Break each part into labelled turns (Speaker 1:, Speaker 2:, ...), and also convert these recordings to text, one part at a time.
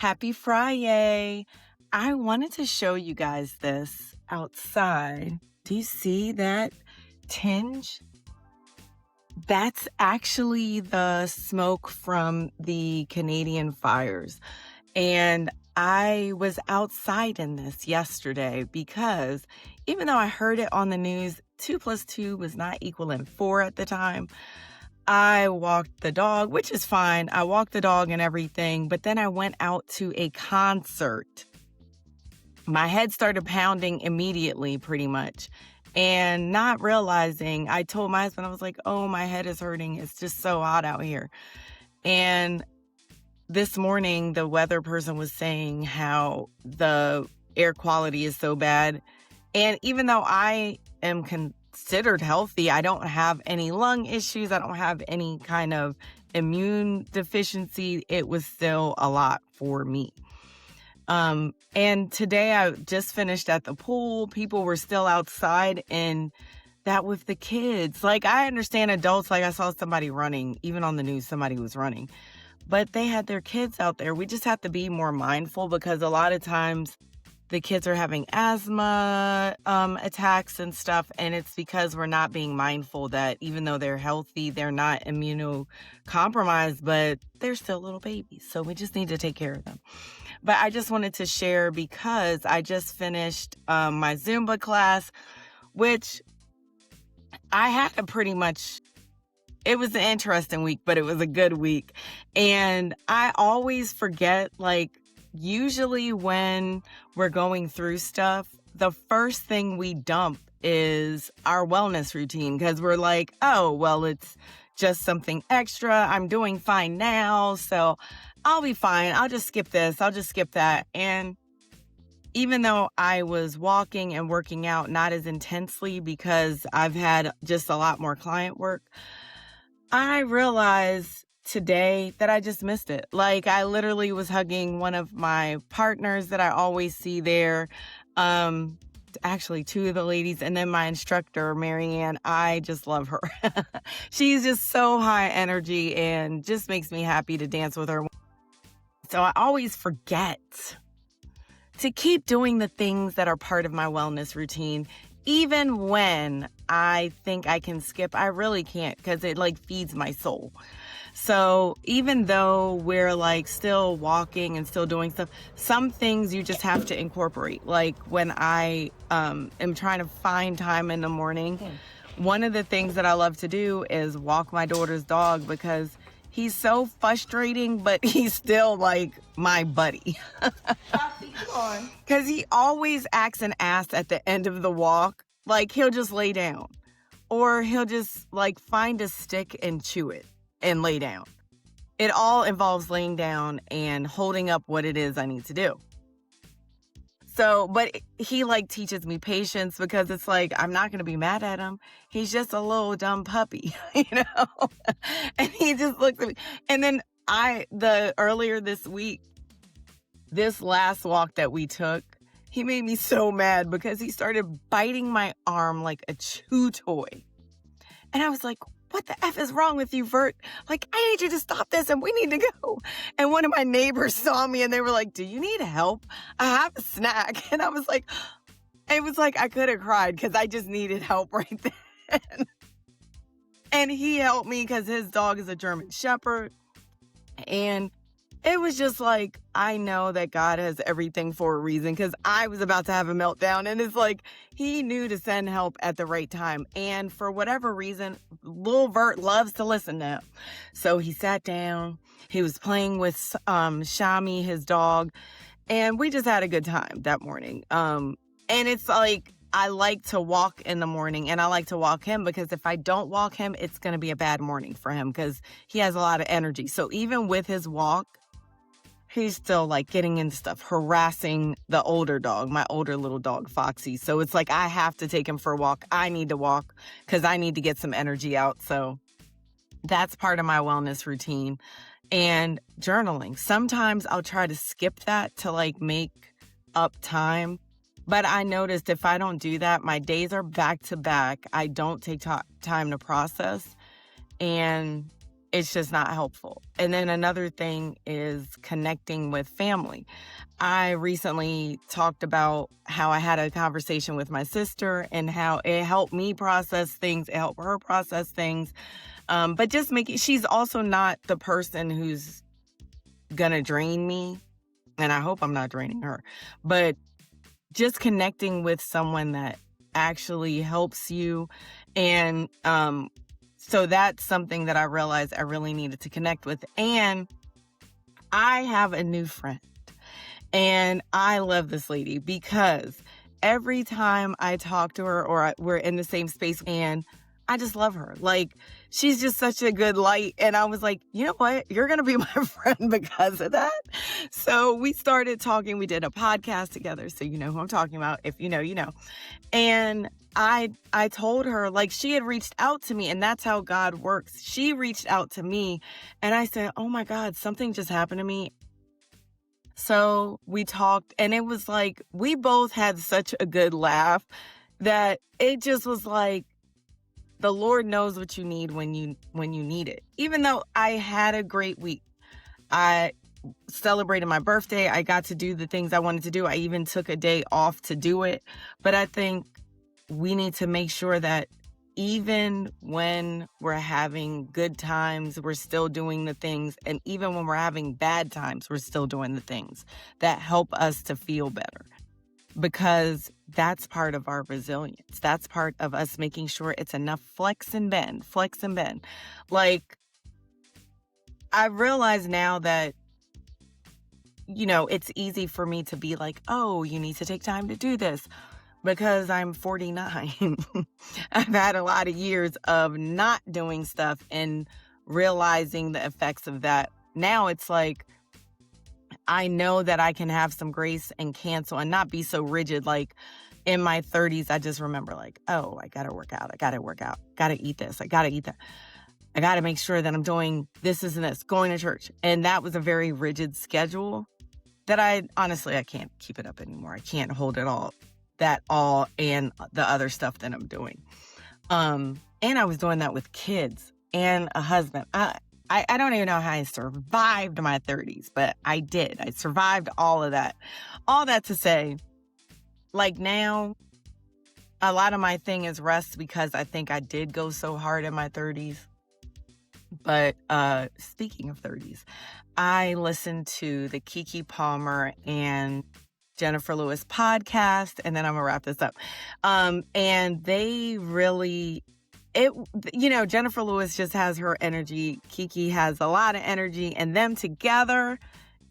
Speaker 1: Happy Friday. I wanted to show you guys this outside. Do you see that tinge? That's actually the smoke from the Canadian fires. And I was outside in this yesterday because even though I heard it on the news, 2 plus 2 was not equaling 4 at the time. I walked the dog, which is fine. I walked the dog and everything, but then I went out to a concert. My head started pounding immediately, pretty much. And not realizing, I told my husband, I was like, oh, my head is hurting. It's just so hot out here. And this morning, the weather person was saying how the air quality is so bad. And even though I am considered healthy, I don't have any lung issues. I don't have any kind of immune deficiency. It was still a lot for me. And today I just finished at the pool. People were still outside, and that with the kids. Like, I understand adults, like I saw somebody running, even on the news, somebody was running, but they had their kids out there. We just have to be more mindful because a lot of times the kids are having asthma attacks and stuff. And it's because we're not being mindful that even though they're healthy, they're not immunocompromised, but they're still little babies. So we just need to take care of them. But I just wanted to share because I just finished my Zumba class, which I had a it was an interesting week, but it was a good week. And I always forget, like, usually when we're going through stuff, the first thing we dump is our wellness routine because we're like, oh, well, it's just something extra. I'm doing fine now, so I'll be fine. I'll just skip this. I'll just skip that. And even though I was walking and working out not as intensely because I've had just a lot more client work, I realized today that I just missed it. Like, I literally was hugging one of my partners that I always see there. Actually, two of the ladies, and then my instructor, Marianne. I just love her. She's just so high energy and just makes me happy to dance with her. So I always forget to keep doing the things that are part of my wellness routine. Even when I think I can skip, I really can't because it like feeds my soul. So even though we're like still walking and still doing stuff, some things you just have to incorporate. Like when I am trying to find time in the morning, one of the things that I love to do is walk my daughter's dog because he's so frustrating, but he's still like my buddy. Because he always acts an ass at the end of the walk. Like, he'll just lay down. Or he'll just like find a stick and chew it and lay down. It all involves laying down and holding up what it is I need to do. So, but he like teaches me patience because it's like, I'm not going to be mad at him. He's just a little dumb puppy, you know? And he just looks at me. And then earlier this week, this last walk that we took, he made me so mad because he started biting my arm like a chew toy. And I was like, what the F is wrong with you, Vert? Like, I need you to stop this and we need to go. And one of my neighbors saw me and they were like, do you need help? I have a snack. And I was like, it was like I could have cried because I just needed help right then. And he helped me because his dog is a German Shepherd. And it was just like, I know that God has everything for a reason because I was about to have a meltdown. And it's like, he knew to send help at the right time. And for whatever reason, Lil Vert loves to listen to him. So he sat down. He was playing with Shami, his dog. And we just had a good time that morning. And it's like, I like to walk in the morning and I like to walk him because if I don't walk him, it's going to be a bad morning for him because he has a lot of energy. So even with his walk, he's still like getting into stuff, harassing the older dog, my older little dog, Foxy. So it's like, I have to take him for a walk. I need to walk because I need to get some energy out. So that's part of my wellness routine. And journaling. Sometimes I'll try to skip that to like make up time. But I noticed if I don't do that, my days are back to back. I don't take time to process. And it's just not helpful. And then another thing is connecting with family. I recently talked about how I had a conversation with my sister and how it helped me process things, it helped her process things. But just making, she's also not the person who's gonna drain me. And I hope I'm not draining her. But just connecting with someone that actually helps you. And so that's something that I realized I really needed to connect with. And I have a new friend. And I love this lady because every time I talk to her or we're in the same space, and I just love her. Like, she's just such a good light. And I was like, you know what? You're going to be my friend because of that. So we started talking. We did a podcast together. So you know who I'm talking about. If you know, you know. And I told her, like, she had reached out to me, and that's how God works. She reached out to me and I said, oh my God, something just happened to me. So we talked, and it was like, we both had such a good laugh that it just was like, the Lord knows what you need when you need it. Even though I had a great week, I celebrated my birthday. I got to do the things I wanted to do. I even took a day off to do it. But I think we need to make sure that even when we're having good times, we're still doing the things. And even when we're having bad times, we're still doing the things that help us to feel better. Because that's part of our resilience. That's part of us making sure it's enough flex and bend. Like, I realize now that, you know, it's easy for me to be like, oh, you need to take time to do this because I'm 49. I've had a lot of years of not doing stuff and realizing the effects of that. Now it's like, I know that I can have some grace and cancel and not be so rigid. Like in my 30s, I just remember like, oh, I got to work out. Got to eat this. I got to eat that. I got to make sure that I'm doing this, and this, going to church. And that was a very rigid schedule that I can't keep it up anymore. I can't hold it all and the other stuff that I'm doing. And I was doing that with kids and a husband. I don't even know how I survived my 30s, but I did. I survived all of that. All that to say, like now, a lot of my thing is rest because I think I did go so hard in my 30s. But speaking of 30s, I listened to the Keke Palmer and Jennifer Lewis podcast, and then I'm gonna wrap this up. And they really, Jennifer Lewis just has her energy. Keke has a lot of energy, and them together,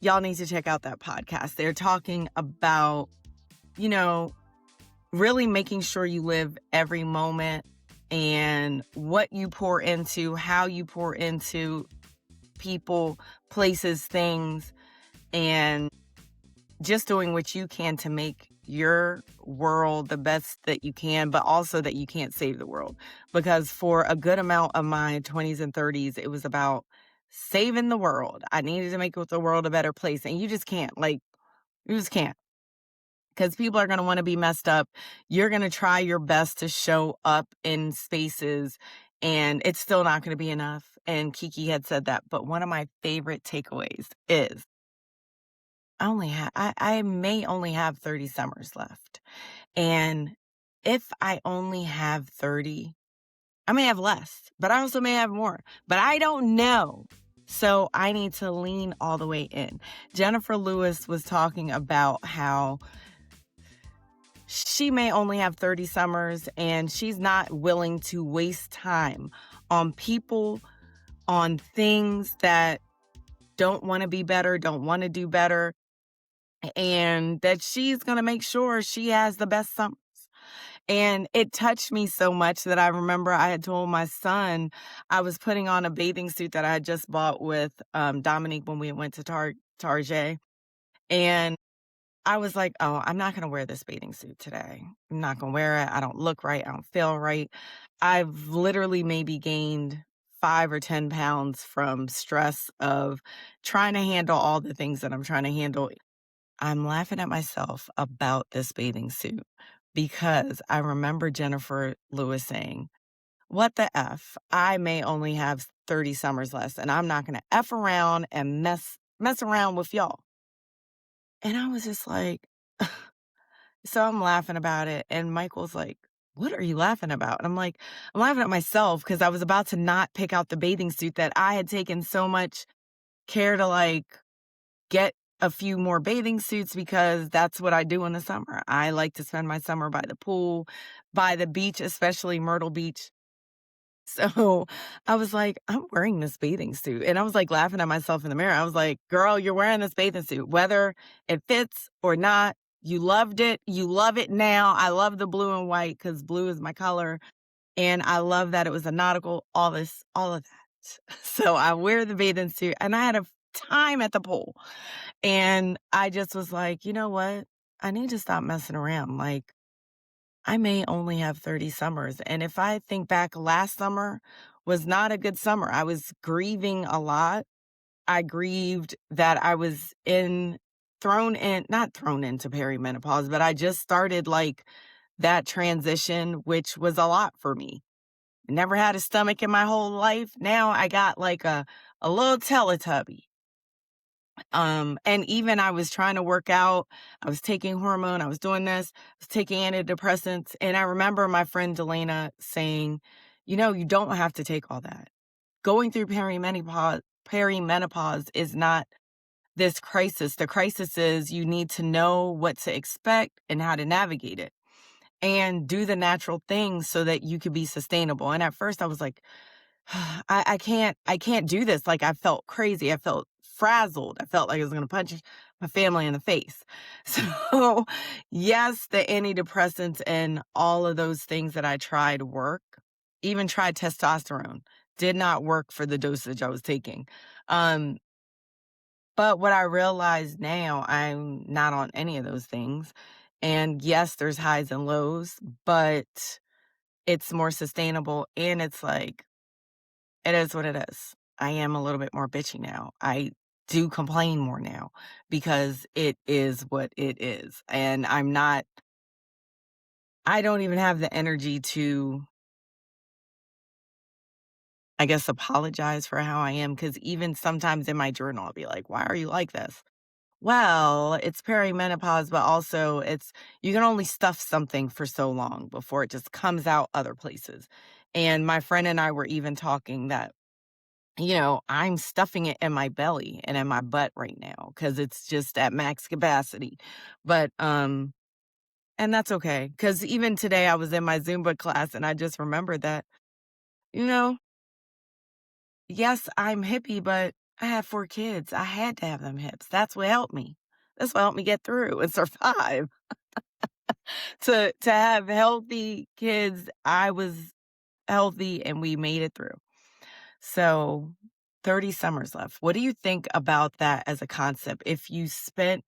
Speaker 1: y'all need to check out that podcast. They're talking about, really making sure you live every moment and what you pour into, how you pour into people, places, things, and just doing what you can to make your world the best that you can, but also that you can't save the world. Because for a good amount of my 20s and 30s, it was about saving the world. I needed to make the world a better place. And you just can't. You just can't. Because people are going to want to be messed up. You're going to try your best to show up in spaces, and it's still not going to be enough. And Keke had said that. But one of my favorite takeaways is I may only have 30 summers left. And if I only have 30, I may have less, but I also may have more. But I don't know. So I need to lean all the way in. Jennifer Lewis was talking about how she may only have 30 summers and she's not willing to waste time on people, on things that don't want to be better, don't want to do better, and that she's going to make sure she has the best summers. And it touched me so much that I remember I had told my son I was putting on a bathing suit that I had just bought with Dominique when we went to Target. And I was like, oh, I'm not going to wear this bathing suit today. I'm not going to wear it. I don't look right. I don't feel right. I've literally maybe gained 5 or 10 pounds from stress of trying to handle all the things that I'm trying to handle. I'm laughing at myself about this bathing suit because I remember Jennifer Lewis saying, what the F? I may only have 30 summers left, and I'm not gonna F around and mess around with y'all. And I was just like, so I'm laughing about it, and Michael's like, "What are you laughing about?" And I'm like, "I'm laughing at myself because I was about to not pick out the bathing suit that I had taken so much care to, like, get a few more bathing suits because that's what I do in the summer. I like to spend my summer by the pool, by the beach, especially Myrtle Beach. So I was like, I'm wearing this bathing suit. And I was like laughing at myself in the mirror. I was like, girl, you're wearing this bathing suit, whether it fits or not. You loved it. You love it now. I love the blue and white because blue is my color. And I love that it was a nautical, all of that. So I wear the bathing suit and I had a time at the pool. And I just was like, you know what? I need to stop messing around. Like, I may only have 30 summers. And if I think back, last summer was not a good summer. I was grieving a lot. I grieved that I was not thrown into perimenopause, but I just started like that transition, which was a lot for me. Never had a stomach in my whole life. Now I got like a little Teletubby. And even I was trying to work out, I was taking hormone, I was doing this, I was taking antidepressants. And I remember my friend Delana saying, you don't have to take all that. Going through perimenopause is not this crisis. The crisis is you need to know what to expect and how to navigate it and do the natural things so that you could be sustainable. And at first I was like, I can't do this. Like I felt crazy. I felt frazzled. I felt like I was going to punch my family in the face. So yes, the antidepressants and all of those things that I tried work, even tried testosterone, did not work for the dosage I was taking. Um, but what I realize now, I'm not on any of those things. And yes, there's highs and lows, but it's more sustainable. And it's like, it is what it is. I am a little bit more bitchy now. I do complain more now because it is what it is. And I don't even have the energy to, I guess, apologize for how I am. Cause even sometimes in my journal, I'll be like, why are you like this? Well, it's perimenopause, but also you can only stuff something for so long before it just comes out other places. And my friend and I were even talking that I'm stuffing it in my belly and in my butt right now because it's just at max capacity. But, and that's okay. Cause even today I was in my Zumba class and I just remembered that, you know, yes, I'm hippie, but I have 4 kids. I had to have them hips. That's what helped me. That's what helped me get through and survive. To have healthy kids, I was healthy and we made it through. So 30 summers left. What do you think about that as a concept? If you spent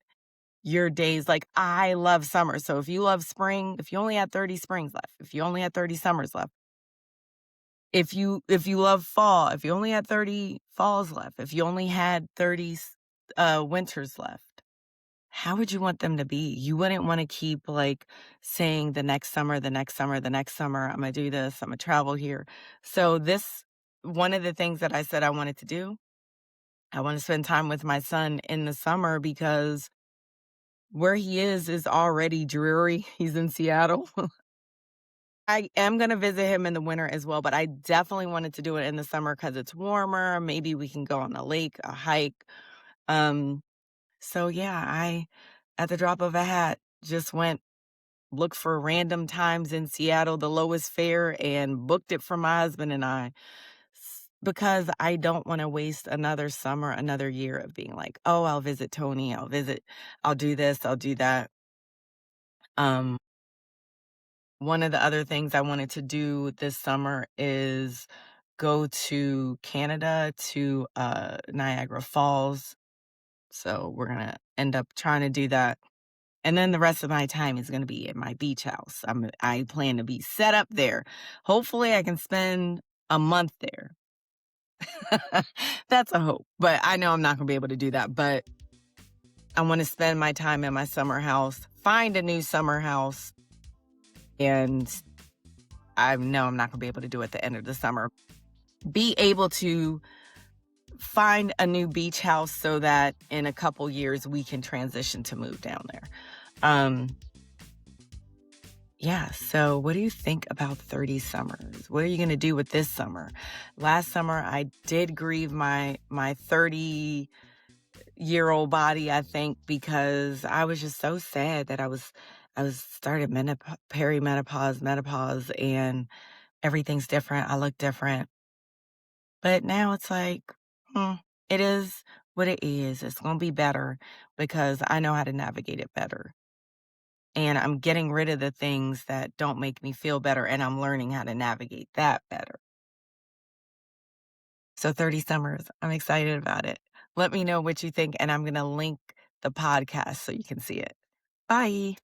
Speaker 1: your days like I love summer. So if you love spring, if you only had 30 springs left, if you only had 30 summers left, if you love fall, if you only had 30 falls left, if you only had 30 winters left, how would you want them to be? You wouldn't want to keep like saying the next summer, the next summer, the next summer, I'm going to do this, I'm going to travel here. So one of the things that I said I wanted to do, I want to spend time with my son in the summer because where he is already dreary. He's in Seattle. I am going to visit him in the winter as well, but I definitely wanted to do it in the summer because it's warmer. Maybe we can go on a lake, a hike. Um, so yeah, at the drop of a hat, just went, looked for random times in Seattle, the lowest fare, and booked it for my husband and I. Because I don't want to waste another summer, another year of being like, oh, I'll visit Tony, I'll do this, I'll do that. Um, One of the other things I wanted to do this summer is go to Canada to Niagara Falls. So we're gonna end up trying to do that. And then the rest of my time is gonna be at my beach house. I plan to be set up there. Hopefully I can spend a month there. That's a hope. But I know I'm not gonna be able to do that. But I want to spend my time in my summer house, find a new summer house, and I know I'm not gonna be able to do at the end of the summer. Be able to find a new beach house so that in a couple years we can transition to move down there. Yeah, so what do you think about 30 summers? What are you gonna do with this summer? Last summer I did grieve my 30-year-old body, I think, because I was just so sad that I was started perimenopause, menopause, and everything's different. I look different. But now it's like, hmm, it is what it is. It's gonna be better because I know how to navigate it better. And I'm getting rid of the things that don't make me feel better, and I'm learning how to navigate that better. So 30 summers, I'm excited about it. Let me know what you think, and I'm gonna link the podcast so you can see it. Bye.